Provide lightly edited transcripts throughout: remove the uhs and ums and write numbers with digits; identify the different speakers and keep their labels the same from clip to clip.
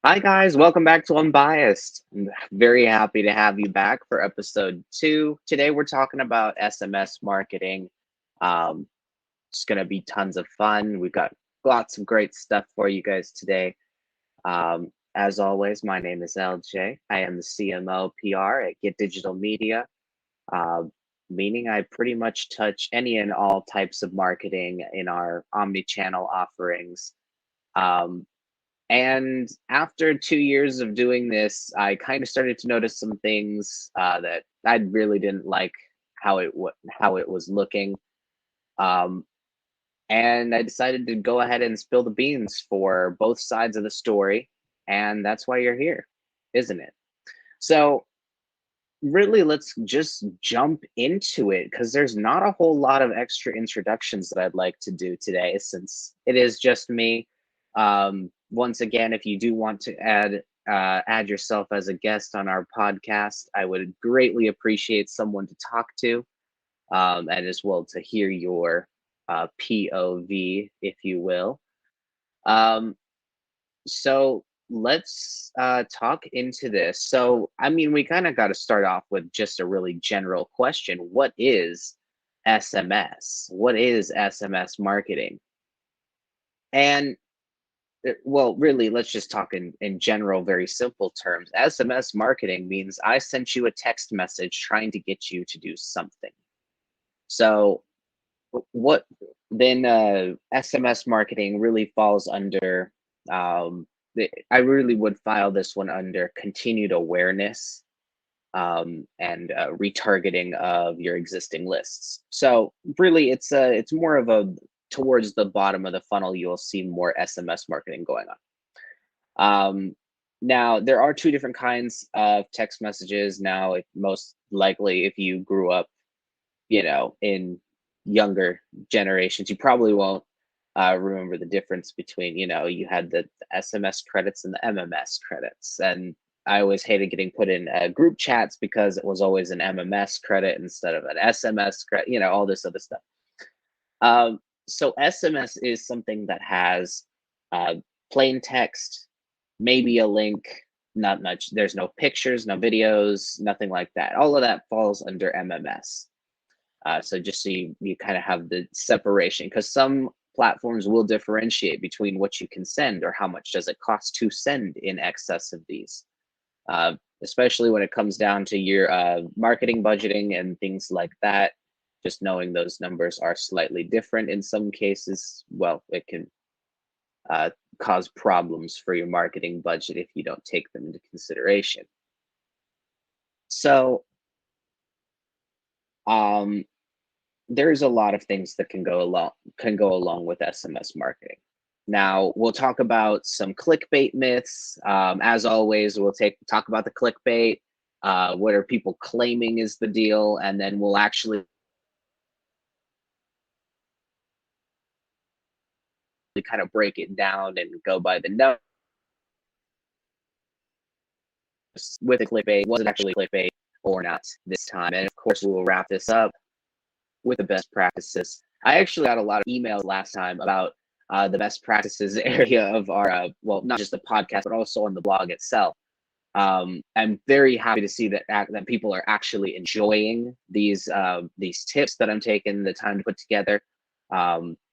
Speaker 1: Hi, guys. Welcome back to Unbiased. I'm very happy to have you back for episode 2. Today, we're talking about SMS marketing. Um, it's going to be tons of fun. We've got lots of great stuff for you guys today. As always, my name is LJ. I am the CMO PR at Get Digital Media, uh, meaning I pretty much touch any and all types of marketing in our omni-channel offerings. Um, and after 2 years of doing this, I kind of started to notice some things that I really didn't like how it was looking, um, and I decided to go ahead and spill the beans for both sides of the story, and that's why you're here, isn't it? So really, let's just jump into it because there's not a whole lot of extra introductions that I'd like to do today since it is just me. Once again, if you do want to add yourself as a guest on our podcast, I would greatly appreciate someone to talk to, and as well to hear your POV, if you will. Um, so let's talk into this. So, I mean, we kind of got to start off with just a really general question. What is SMS? What is SMS marketing? And well, really, let's just talk in general, very simple terms. SMS marketing means I sent you a text message trying to get you to do something. So, what then SMS marketing really falls under, I really would file this one under continued awareness, and retargeting of your existing lists. So really, it's more of a towards the bottom of the funnel. You'll see more SMS marketing going on. Now there are two different kinds of text messages. Now, most likely, if you grew up, in younger generations, you probably won't remember the difference between, you had the SMS credits and the MMS credits. And I always hated getting put in group chats because it was always an MMS credit instead of an SMS credit, all this other stuff. So SMS is something that has uh, plain text, maybe a link, not much. There's no pictures, no videos, nothing like that. All of that falls under MMS. So just so you kind of have the separation, because some platforms will differentiate between what you can send or how much does it cost to send in excess of these, especially when it comes down to your marketing budgeting and things like that. Just knowing those numbers are slightly different in some cases, well, it can cause problems for your marketing budget if you don't take them into consideration. So there's a lot of things that can go along with SMS marketing. Now we'll talk about some clickbait myths. As always, we'll talk about the clickbait. What are people claiming is the deal, and then we'll actually kind of break it down and go by the numbers with the clickbait. Was it actually clickbait or not this time? And of course, we will wrap this up with the best practices. I actually got a lot of emails last time about the best practices area of our, well, not just the podcast, but also on the blog itself. I'm very happy to see that people are actually enjoying these tips that I'm taking the time to put together,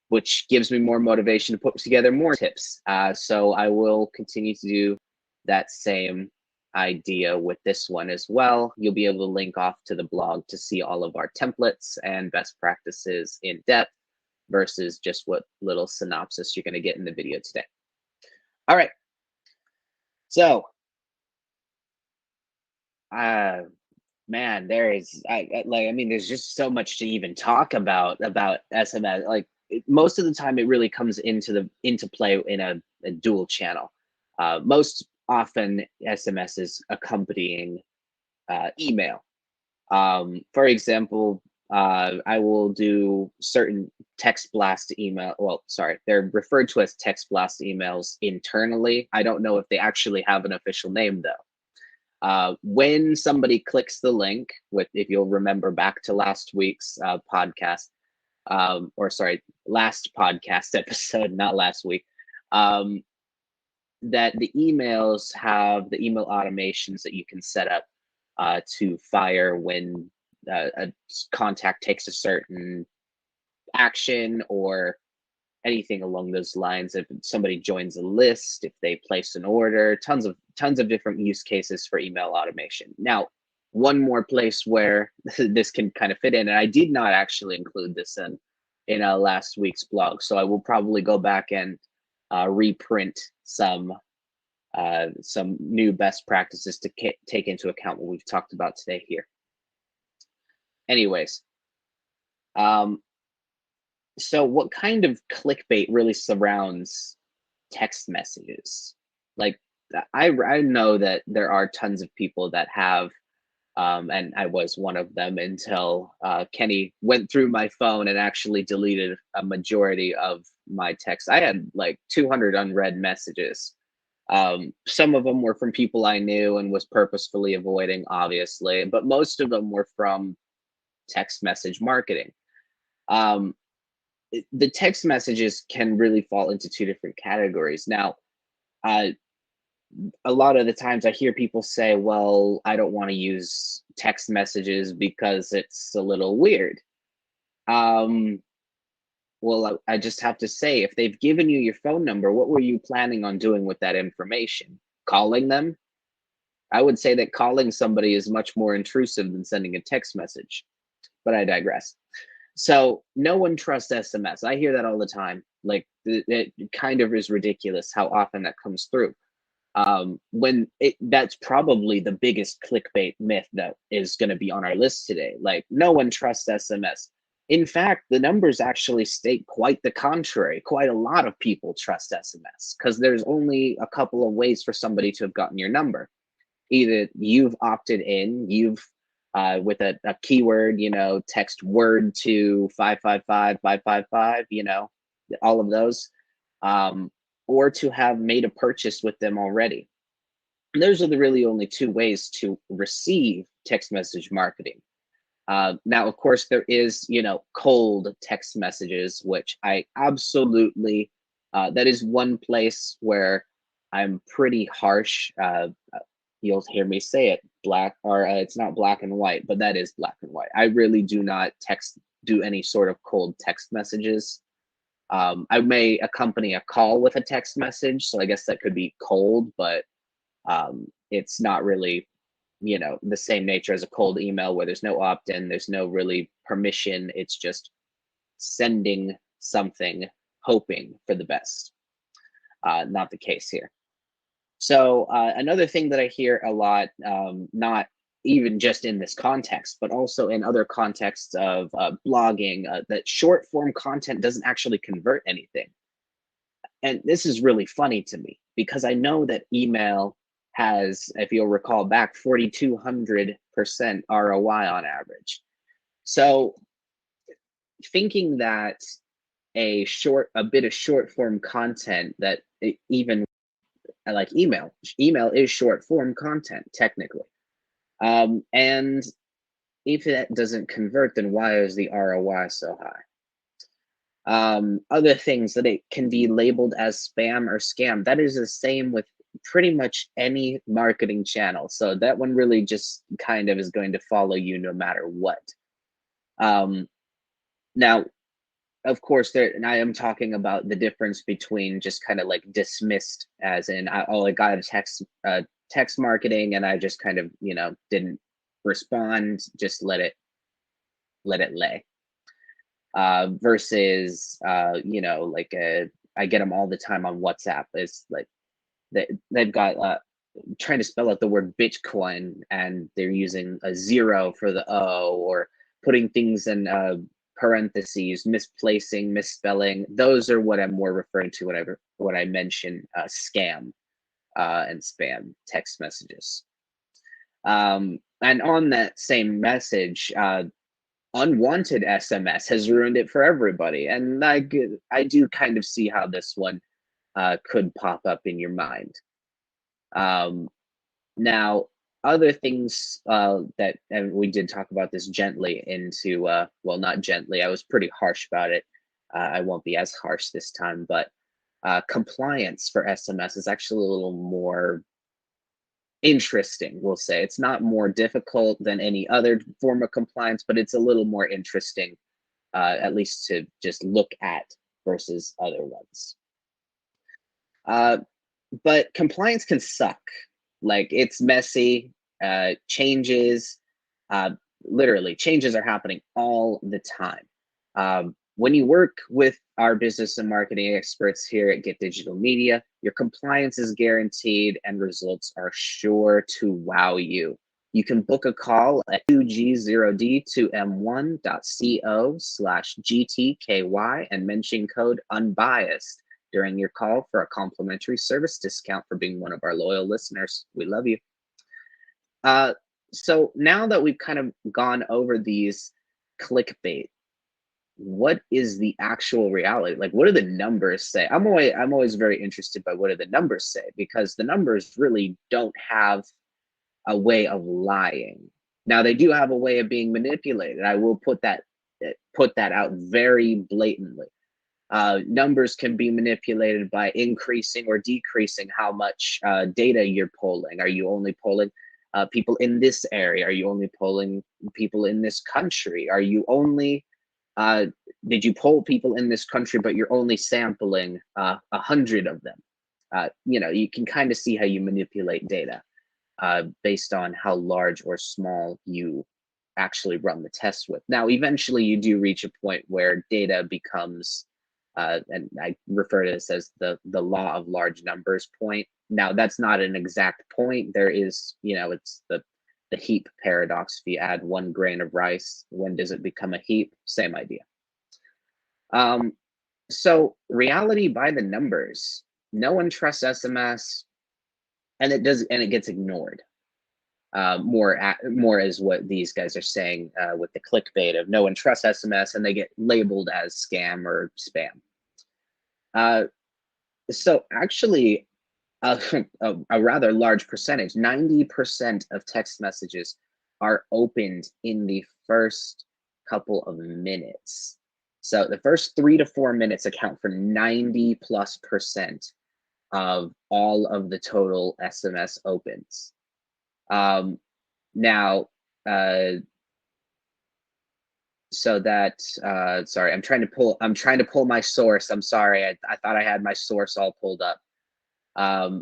Speaker 1: which gives me more motivation to put together more tips. So I will continue to do that same idea with this one as well. You'll be able to link off to the blog to see all of our templates and best practices in depth versus just what little synopsis you're going to get in the video today. All right. So, man, there's just so much to even talk about SMS. Like, most of the time, it really comes into play in a dual channel. Most often, SMS is accompanying email. For example, I will do certain text blast email. Well, sorry, they're referred to as text blast emails internally. I don't know if they actually have an official name though. When somebody clicks the link, if you'll remember back to last week's podcast, or sorry, last podcast episode, not last week. that the emails have the email automations that you can set up to fire when a contact takes a certain action or anything along those lines. If somebody joins a list, if they place an order, tons of different use cases for email automation. Now, one more place where this can kind of fit in, and I did not actually include this in last week's blog, so I will probably go back and reprint some new best practices to take into account what we've talked about today here. Anyways, so what kind of clickbait really surrounds text messages? Like, I know that there are tons of people that have, and I was one of them until Kenny went through my phone and actually deleted a majority of my texts. I had like 200 unread messages. Some of them were from people I knew and was purposefully avoiding, obviously, but most of them were from text message marketing. The text messages can really fall into two different categories. Now, a lot of the times I hear people say, well, I don't want to use text messages because it's a little weird. Well, I just have to say, if they've given you your phone number, what were you planning on doing with that information? Calling them? I would say that calling somebody is much more intrusive than sending a text message, but I digress. So no one trusts SMS. I hear that all the time. Like, it kind of is ridiculous how often that comes through. That's probably the biggest clickbait myth that is going to be on our list today. Like, no one trusts SMS. In fact, the numbers actually state quite the contrary. Quite a lot of people trust SMS because there's only a couple of ways for somebody to have gotten your number. Either you've opted in, you've with a keyword, text word to 555-555, all of those, or to have made a purchase with them already. And those are the really only two ways to receive text message marketing. Now, of course, there is, cold text messages, which I absolutely, that is one place where I'm pretty harsh. You'll hear me say it, it's not black and white, but that is black and white. I really do not do any sort of cold text messages. I may accompany a call with a text message, so I guess that could be cold, but it's not really, the same nature as a cold email where there's no opt-in, there's no really permission. It's just sending something, hoping for the best. Not the case here. So another thing that I hear a lot, not even just in this context, but also in other contexts of blogging, that short form content doesn't actually convert anything. And this is really funny to me because I know that email has, if you'll recall back, 4,200% ROI on average. So thinking that a bit of short form content that even like email is short form content technically. And if that doesn't convert, then why is the ROI so high? Other things that it can be labeled as spam or scam. That is the same with pretty much any marketing channel. So that one really just kind of is going to follow you no matter what. Now, of course, and I am talking about the difference between just kind of like dismissed, as in, I got a text marketing and I just kind of, didn't respond, just let it lay. Versus, I get them all the time on WhatsApp. It's like they've got trying to spell out the word Bitcoin and they're using a zero for the O, or putting things in parentheses, misplacing, misspelling. Those are what I'm more referring to when I mention scam and spam text messages. And on that same message, unwanted SMS has ruined it for everybody. And I do kind of see how this one could pop up in your mind. Now, other things that, and we did talk about this gently into, well, not gently, I was pretty harsh about it. I won't be as harsh this time, but Compliance for SMS is actually a little more interesting, we'll say. It's not more difficult than any other form of compliance, but it's a little more interesting, at least to just look at versus other ones. But compliance can suck. Like, it's messy, changes, literally changes are happening all the time. When you work with our business and marketing experts here at Get Digital Media, your compliance is guaranteed and results are sure to wow you. You can book a call at 2G0D2M1.co/GTKY and mention code Unbiased during your call for a complimentary service discount for being one of our loyal listeners. We love you. So now that we've kind of gone over these clickbait, what is the actual reality? Like, what do the numbers say? I'm always very interested by what do the numbers say, because the numbers really don't have a way of lying. Now, they do have a way of being manipulated. I will put that out very blatantly. Numbers can be manipulated by increasing or decreasing how much data you're polling. Are you only polling people in this area? Are you only polling people in this country? Are you only did you poll people in this country, but you're only sampling 100 of them? You can kind of see how you manipulate data based on how large or small you actually run the test with. Now, eventually you do reach a point where data becomes, and I refer to this as the law of large numbers point. Now, that's not an exact point. There is, it's the heap paradox. If you add 1 grain of rice, when does it become a heap? Same idea. So reality by the numbers. No one trusts SMS, and it gets ignored. More is what these guys are saying with the clickbait of no one trusts SMS, and they get labeled as scam or spam. So actually, a rather large percentage, 90% of text messages are opened in the first couple of minutes. So the first 3 to 4 minutes account for 90+% of all of the total SMS opens. Now, so that sorry, I'm trying to pull my source. I'm sorry. I thought I had my source all pulled up. I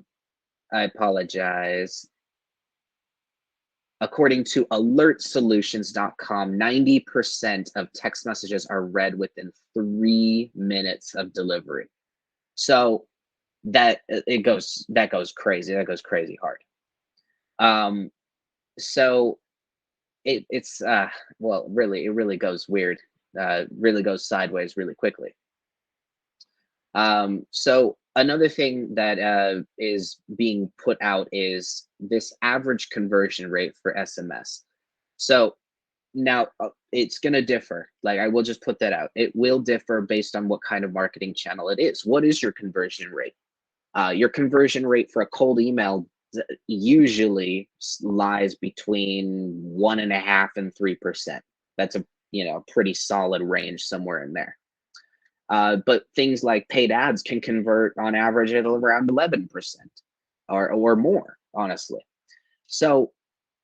Speaker 1: apologize. According to alertsolutions.com, 90% of text messages are read within 3 minutes of delivery. So that goes crazy. That goes crazy hard. So it's well, really, it really goes weird. Really goes sideways really quickly. So another thing that is being put out is this average conversion rate for SMS. So now it's going to differ. Like, I will just put that out. It will differ based on what kind of marketing channel it is. What is your conversion rate? Your conversion rate for a cold email usually lies between 1.5% and 3%. That's a pretty solid range somewhere in there. But things like paid ads can convert on average at around 11% or more, honestly. So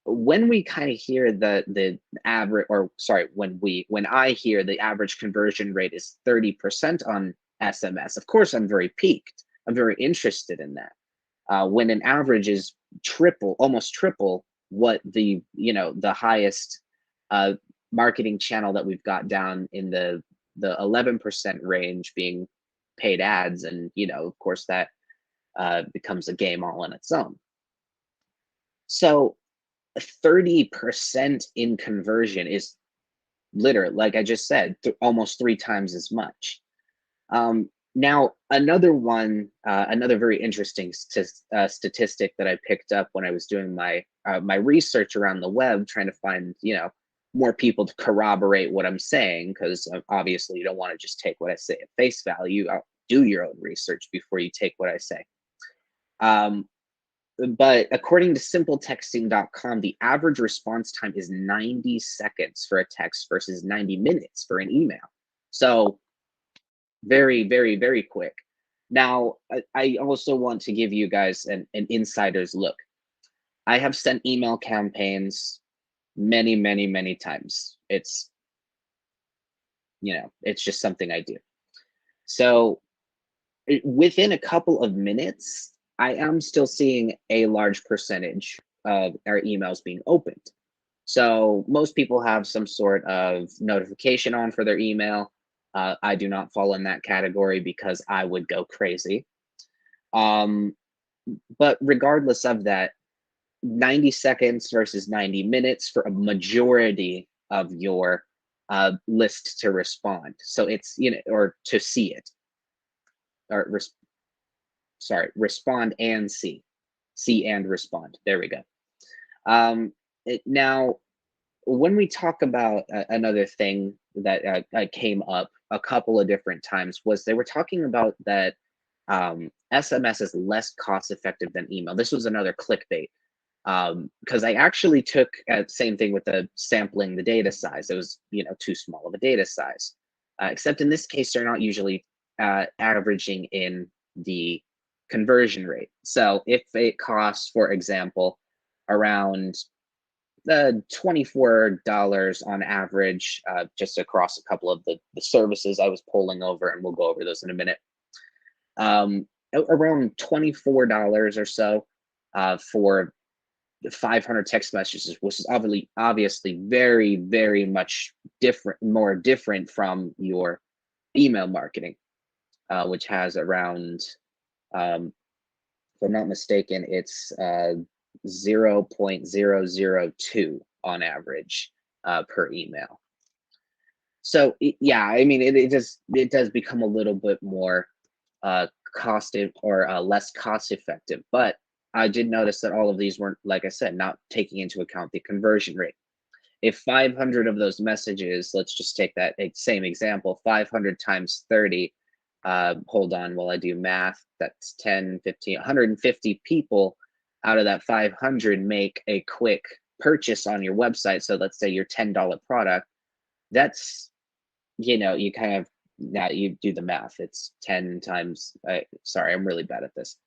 Speaker 1: when we kind of hear the average, or sorry, when I hear the average conversion rate is 30% on SMS, of course I'm very piqued. I'm very interested in that. When an average is almost triple what the highest marketing channel that we've got down in the 11% range being paid ads, and of course that becomes a game all on its own. So 30% in conversion is literally, like I just said, almost 3 times as much. Now, another very interesting statistic that I picked up when I was doing my research around the web, trying to find more people to corroborate what I'm saying, because obviously you don't want to just take what I say at face value. Do your own research before you take what I say. But according to simpletexting.com, the average response time is 90 seconds for a text versus 90 minutes for an email. So very, very, very quick. Now, I also want to give you guys an insider's look. I have sent email campaigns many, many, many times. It's just something I do. So within a couple of minutes, I am still seeing a large percentage of our emails being opened. So most people have some sort of notification on for their email. I do not fall in that category because I would go crazy. Um, but regardless of that, 90 seconds versus 90 minutes for a majority of your list to respond. So it's, or to see it, or respond and see and respond. There we go. Now, when we talk about another thing that came up a couple of different times was they were talking about that SMS is less cost effective than email. This was another clickbait because I actually took same thing with the sampling the data size. It was too small of a data size, except in this case they're not usually averaging in the conversion rate. So if it costs, for example, around $24 on average, just across a couple of the services I was pulling over, and we'll go over those in a minute. Around $24 or so for 500 text messages, which is obviously very, very much more different from your email marketing, which has around, if I'm not mistaken, it's 0.002 on average per email. So yeah, I mean, it does become a little bit more less cost effective. But I did notice that all of these weren't, like I said, not taking into account the conversion rate. If 500 of those messages, let's just take that same example, 500 times 30, hold on while I do math, that's 10, 15, 150 people out of that 500 make a quick purchase on your website. So let's say your $10 product, that's, you kind of, now you do the math. It's 10 times, sorry, I'm really bad at this.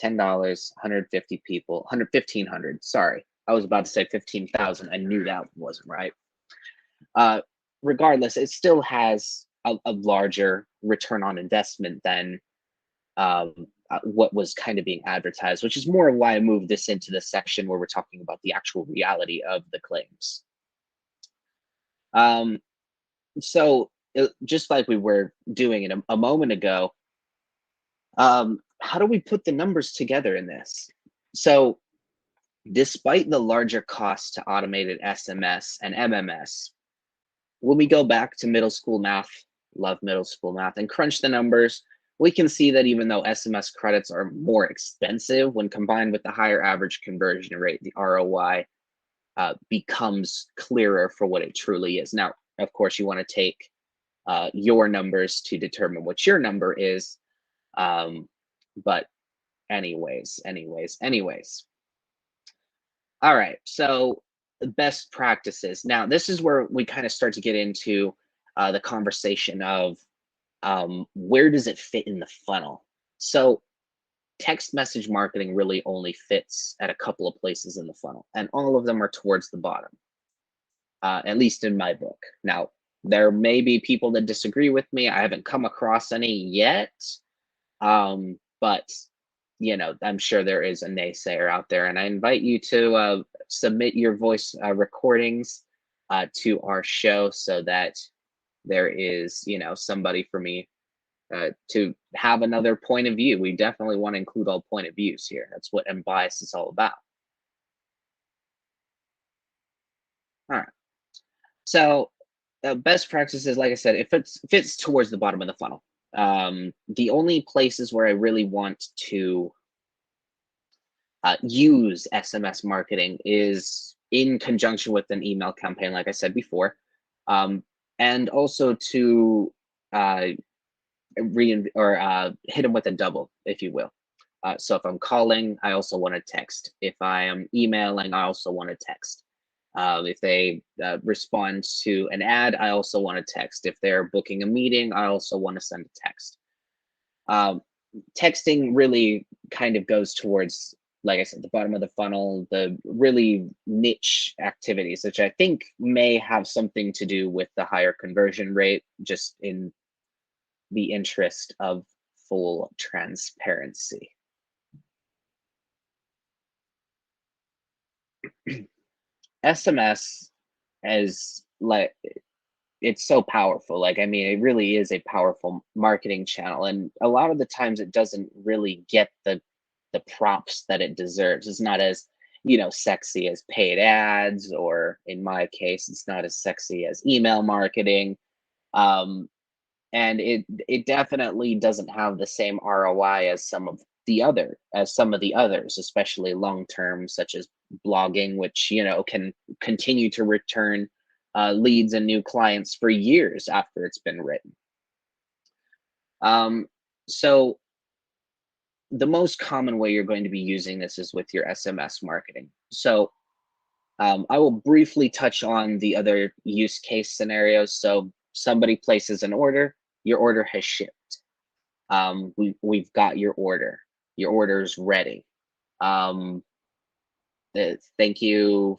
Speaker 1: $10, 150 people, 1,500, sorry. I was about to say 15,000. I knew that wasn't right. Regardless, it still has a larger return on investment than what was kind of being advertised, which is more why I moved this into the section where we're talking about the actual reality of the claims. So just like we were doing it a moment ago, how do we put the numbers together in this? So despite the larger cost to automated SMS and MMS, when we go back to middle school math, love middle school math, and crunch the numbers, we can see that even though SMS credits are more expensive, when combined with the higher average conversion rate, the ROI becomes clearer for what it truly is. Now, of course, you want to take your numbers to determine what your number is. But anyways. All right, so best practices. Now, this is where we kind of start to get into the conversation of where does it fit in the funnel? So text message marketing really only fits at a couple of places in the funnel, and all of them are towards the bottom, at least in my book. Now, there may be people that disagree with me. I haven't come across any yet, but I'm sure there is a naysayer out there, and I invite you to submit your voice recordings to our show so that there is, somebody for me to have another point of view. We definitely want to include all point of views here. That's what Unbiased is all about. All right. So best practices, like I said, if it fits towards the bottom of the funnel. The only places where I really want to use SMS marketing is in conjunction with an email campaign, like I said before, and also to hit them with a double, if you will. So if I'm calling, I also want to text. If I am emailing, I also want to text. If they respond to an ad, I also want to text. If they're booking a meeting, I also want to send a text. Um, Texting really kind of goes towards, like I said, the bottom of the funnel, the really niche activities, which I think may have something to do with the higher conversion rate, just in the interest of full transparency. SMS as like it's so powerful. Like, I mean, it really is a powerful marketing channel. And a lot of the times it doesn't really get the props that it deserves. It's not as, sexy as paid ads, or in my case, it's not as sexy as email marketing. Um, and it definitely doesn't have the same ROI as some of the others, especially long term, such as blogging, which can continue to return leads and new clients for years after it's been written. So the most common way you're going to be using this is with your SMS marketing. So I will briefly touch on the other use case scenarios. So somebody places an order, your order has shipped. We've got your order. Your order is ready. Thank you,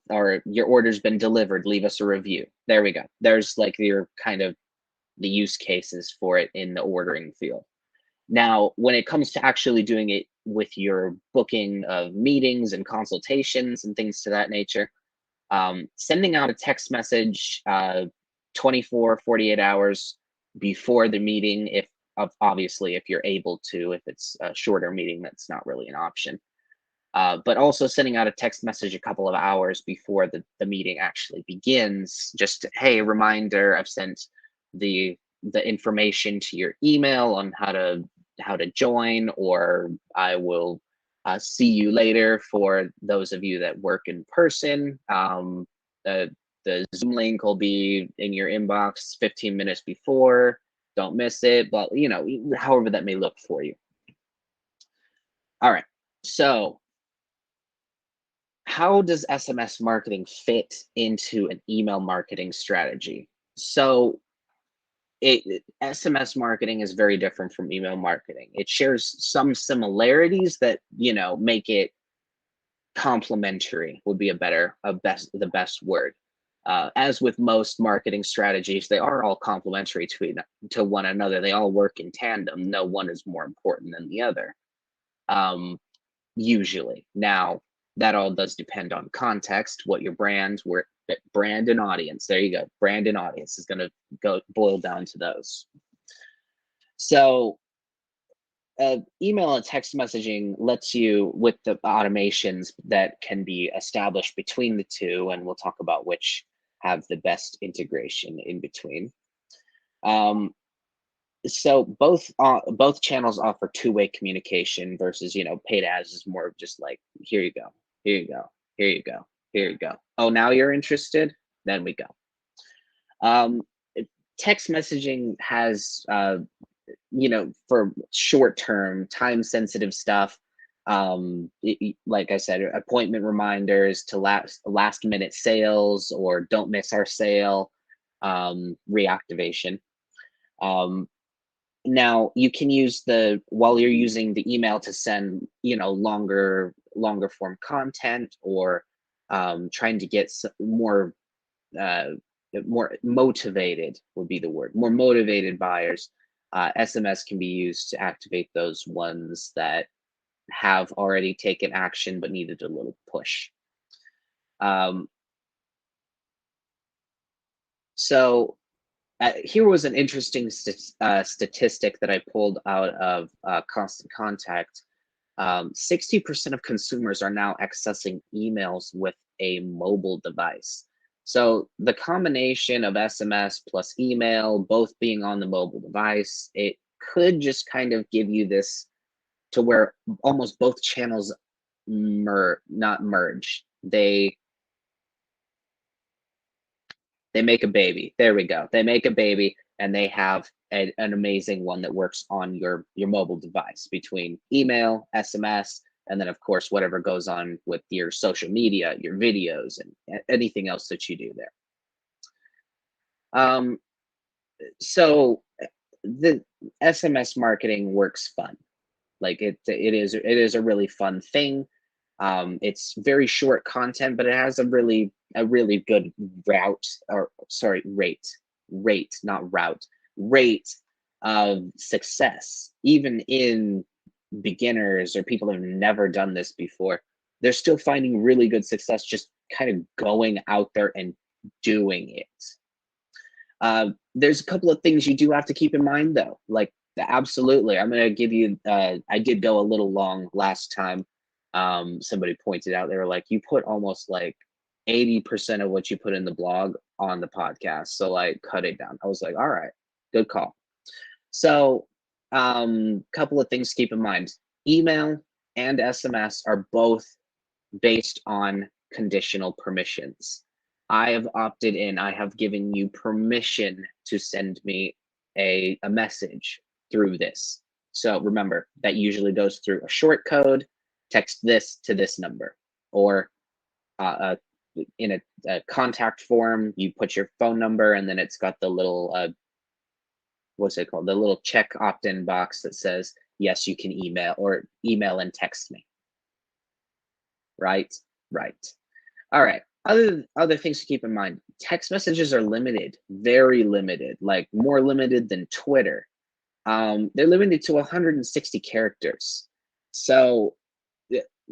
Speaker 1: or your order's been delivered. Leave us a review. There we go. There's like your kind of the use cases for it in the ordering field. Now, when it comes to actually doing it with your booking of meetings and consultations and things to that nature, sending out a text message 24, 48 hours before the meeting, obviously if you're able to. If it's a shorter meeting, that's not really an option. But also sending out a text message a couple of hours before the meeting actually begins. Just, hey, reminder, I've sent the information to your email on how to join, or I will see you later for those of you that work in person. The Zoom link will be in your inbox 15 minutes before. Don't miss it. But however that may look for you. All right. So how does SMS marketing fit into an email marketing strategy? So SMS marketing is very different from email marketing. It shares some similarities that make it complementary, would be the best word. As with most marketing strategies, they are all complementary to one another. They all work in tandem. No one is more important than the other. Usually. Now, that all does depend on context, what your brand and audience. There you go. Brand and audience is going to boil down to those. So email and text messaging lets you, with the automations that can be established between the two, and we'll talk about which have the best integration in between. So both channels offer two-way communication versus paid ads is more of just like, here you go, here you go, here you go, here you go. Oh, now you're interested? Then we go. Text messaging has for short-term, time-sensitive stuff, like I said, appointment reminders to last-minute sales, or don't miss our sale, reactivation. Now you can use while you're using the email to send longer form content, or trying to get more motivated, would be the word, more motivated buyers. SMS can be used to activate those ones that have already taken action but needed a little push. So here was an interesting statistic that I pulled out of Constant Contact. 60% of consumers are now accessing emails with a mobile device. So the combination of SMS plus email, both being on the mobile device, it could just kind of give you this to where almost both channels not merge. They make a baby. There we go. They make a baby, and they have an amazing one that works on your mobile device, between email, SMS, and then of course whatever goes on with your social media, your videos, and anything else that you do there. So SMS marketing works fun. Like it is a really fun thing. It's very short content, but it has a really good route, or sorry, rate, not route, rate of success. Even in beginners or people who have never done this before, they're still finding really good success just kind of going out there and doing it. There's a couple of things you do have to keep in mind, though. Like, absolutely, I'm going to give you. I did go a little long last time. Somebody pointed out, they were like, you put almost like 80% of what you put in the blog on the podcast, so like cut it down. I was like, all right, good call. So, couple of things to keep in mind. Email and SMS are both based on conditional permissions. I have opted in, I have given you permission to send me a message through this. So remember, that usually goes through a short code, text this to this number, or in a contact form, you put your phone number, and then it's got the little, what's it called? The little check opt-in box that says, yes, you can email, or email and text me. Right? Right. All right. Other things to keep in mind. Text messages are limited, very limited, like more limited than Twitter. They're limited to 160 characters. So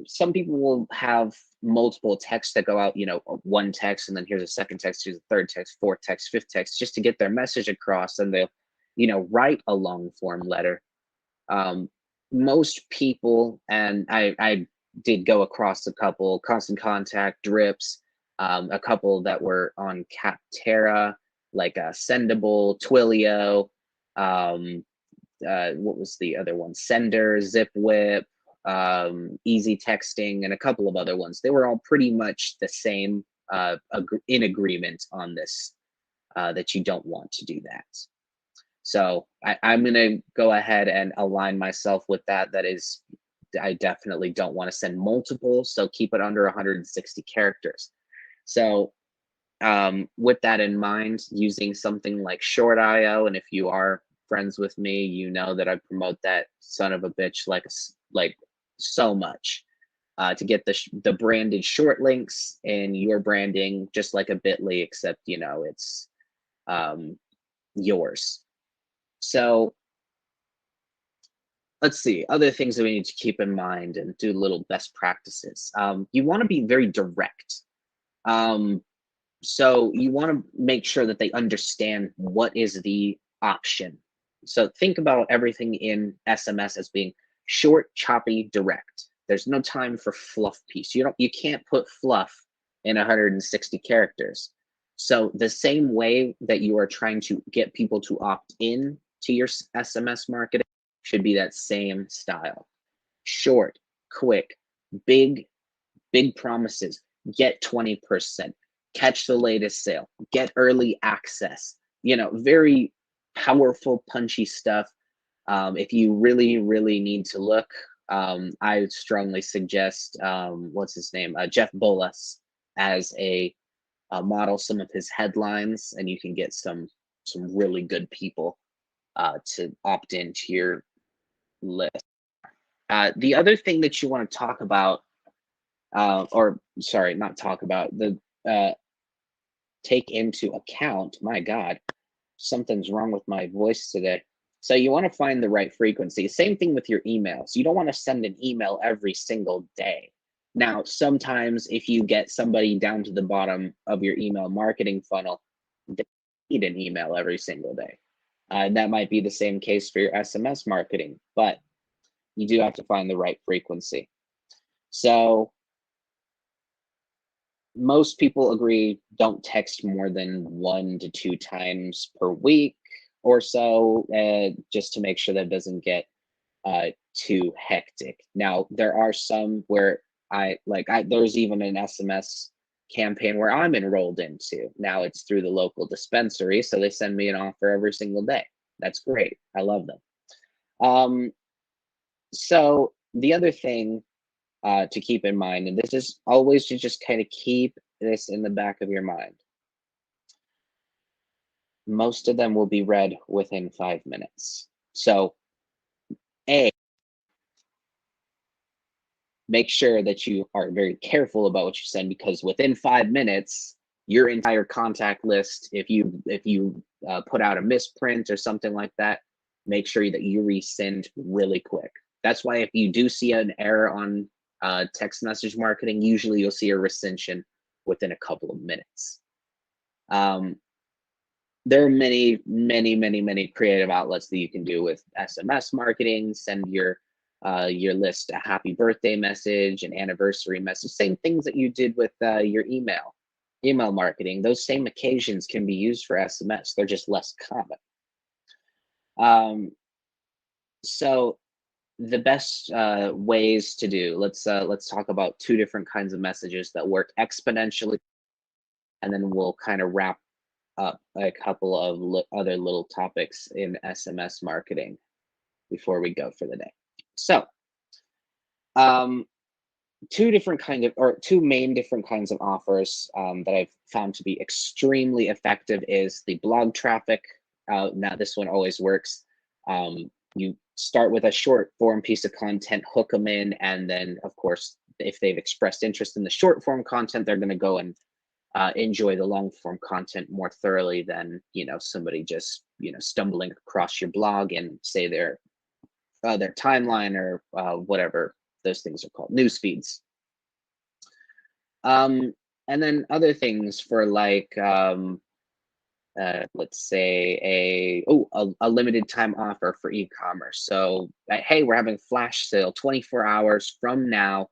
Speaker 1: some people will have multiple texts that go out, one text, and then here's a second text, here's a third text, fourth text, fifth text, just to get their message across, and they'll, write a long form letter. Most people, and I did go across a couple, Constant Contact, Drips, a couple that were on Capterra, like Sendable, Twilio, what was the other one? Sender, ZipWhip, Easy Texting, and a couple of other ones. They were all pretty much the same, in agreement on this, that you don't want to do that. So I'm going to go ahead and align myself with that. That is, I definitely don't want to send multiple, so keep it under 160 characters. So with that in mind, using something like Short.io, and if you are friends with me, you know that I promote that son of a bitch like so much, to get the branded short links in your branding, just like a Bitly, except it's yours. So let's see, other things that we need to keep in mind and do little best practices. You want to be very direct. So you want to make sure that they understand what is the option. So think about everything in SMS as being short, choppy, direct. There's no time for fluff piece. You can't put fluff in 160 characters. So the same way that you are trying to get people to opt in to your SMS marketing should be that same style. Short, quick, big promises. Get 20%. Catch the latest sale. Get early access. Very powerful, punchy stuff. If you really, really need to look, I strongly suggest, what's his name? Jeff Bullis as a model some of his headlines, and you can get some really good people to opt into your list. The other thing that you want to talk about, or sorry, not talk about, take into account, my God, something's wrong with my voice today. So you want to find the right frequency. Same thing with your emails. You don't want to send an email every single day. Now, sometimes if you get somebody down to the bottom of your email marketing funnel, they need an email every single day. That might be the same case for your SMS marketing, but you do have to find the right frequency. So most people agree, don't text more than 1 to 2 times per week or so, just to make sure that it doesn't get too hectic. Now, there are some where there's even an SMS campaign where I'm enrolled into. Now it's through the local dispensary, so they send me an offer every single day. That's great. I love them. So the other thing to keep in mind, and this is always to just kind of keep this in the back of your mind. Most of them will be read within 5 minutes. So, A, make sure that you are very careful about what you send, because within 5 minutes, your entire contact list, if you put out a misprint or something like that, make sure that you resend really quick. That's why if you do see an error on text message marketing, usually you'll see a recension within a couple of minutes. There are many creative outlets that you can do with SMS marketing. Send your list a happy birthday message, an anniversary message, same things that you did with your email marketing. Those same occasions can be used for SMS. They're just less common. So the best ways to do, let's talk about two different kinds of messages that work exponentially, and then we'll kind of wrap up a couple of other little topics in SMS marketing before we go for the day. So, two main different kinds of offers that I've found to be extremely effective is the blog traffic. Now, this one always works. You start with a short form piece of content, hook them in, and then, of course, if they've expressed interest in the short form content, they're going to go and enjoy the long form content more thoroughly than somebody just stumbling across your blog and say their timeline or whatever those things are called, news feeds. And then other things for like let's say a limited time offer for e-commerce. So hey, we're having flash sale 24 hours from now,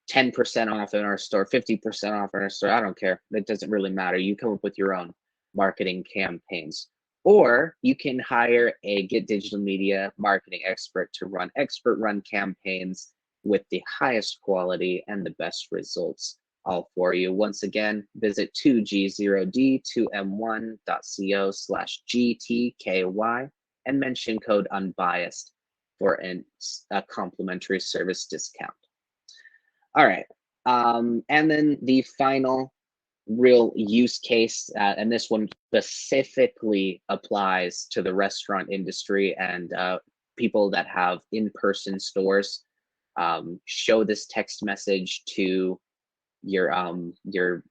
Speaker 1: 10% off in our store, 50% off in our store. I don't care. It doesn't really matter. You come up with your own marketing campaigns. Or you can hire a Get Digital Media marketing expert to run expert run campaigns with the highest quality and the best results all for you. Once again, visit 2G0D2M1.co/GTKY and mention code Unbiased for a complimentary service discount. All right. And then the final real use case, and this one specifically applies to the restaurant industry and people that have in-person stores. Show this text message to your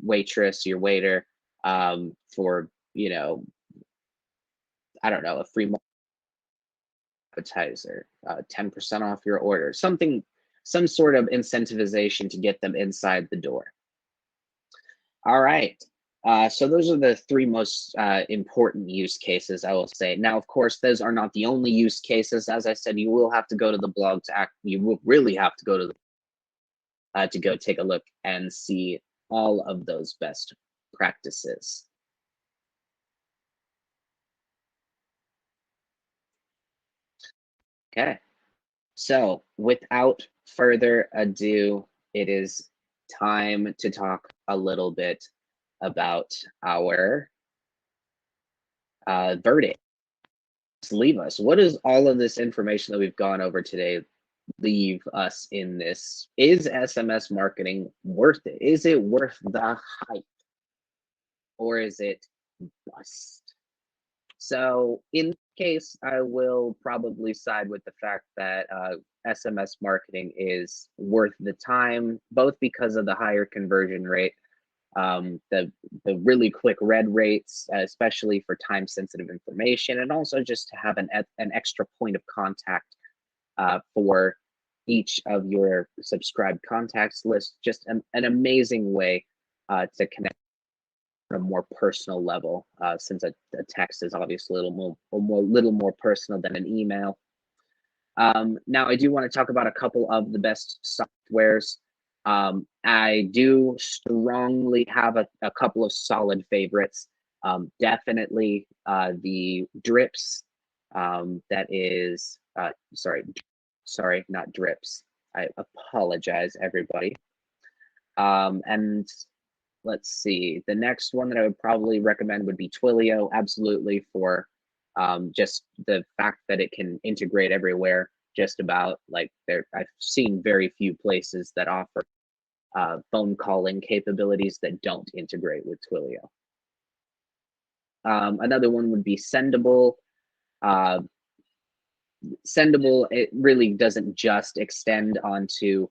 Speaker 1: waitress, your waiter, for I don't know, a free appetizer, 10% off your order, some sort of incentivization to get them inside the door. All right. So those are the three most important use cases, I will say. Now, of course, those are not the only use cases. As I said, you will have to go to the blog you will really have to go to to go take a look and see all of those best practices. Okay. So without further ado, it is time to talk a little bit about our verdict. Leave us. What does all of this information that we've gone over today leave us in this? Is SMS marketing worth it? Is it worth the hype? Or is it bust? So in this case, I will probably side with the fact that SMS marketing is worth the time, both because of the higher conversion rate, the really quick read rates, especially for time sensitive information, and also just to have an extra point of contact for each of your subscribed contacts list. Just an amazing way to connect on a more personal level, since a text is obviously a little more personal than an email. Now, I do want to talk about a couple of the best softwares. I do strongly have a couple of solid favorites. Definitely the Drips. That is, sorry, not Drips. I apologize, everybody. And let's see, the next one that I would probably recommend would be Twilio, absolutely, for just the fact that it can integrate everywhere, just about. Like, I've seen very few places that offer phone calling capabilities that don't integrate with Twilio. Another one would be Sendable. sendable, it really doesn't just extend onto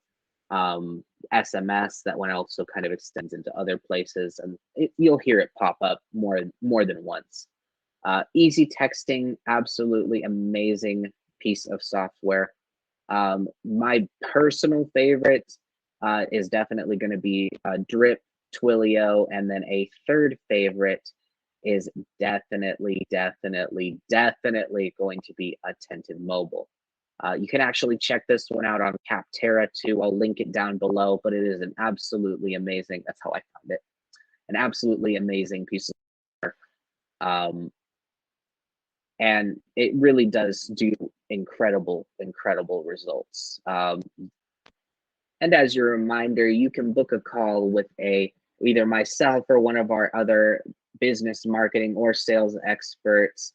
Speaker 1: SMS. That one also kind of extends into other places, and you'll hear it pop up more than once. Easy texting, absolutely amazing piece of software. My personal favorite is definitely going to be Drip, Twilio, and then a third favorite is definitely going to be Attentive Mobile. You can actually check this one out on Capterra too. I'll link it down below, but it is an absolutely amazing, that's how I found it, an absolutely amazing piece of software. And it really does do incredible results. And as your reminder, you can book a call with either myself or one of our other business marketing or sales experts.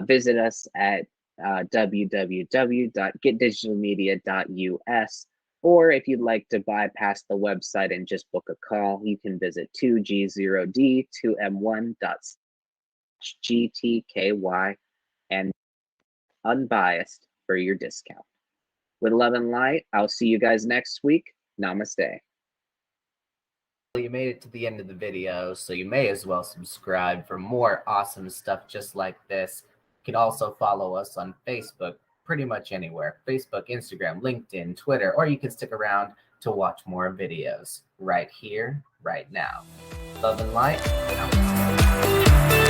Speaker 1: Visit us at www.getdigitalmedia.us, or if you'd like to bypass the website and just book a call, you can visit 2G0D2M1.gtky and Unbiased for your discount. With love and light, I'll see you guys next week. Namaste.
Speaker 2: You made it to the end of the video, so you may as well subscribe for more awesome stuff just like this. You can also follow us on Facebook, pretty much anywhere. Facebook, Instagram, LinkedIn, Twitter, or you can stick around to watch more videos right here, right now. Love and light. Namaste.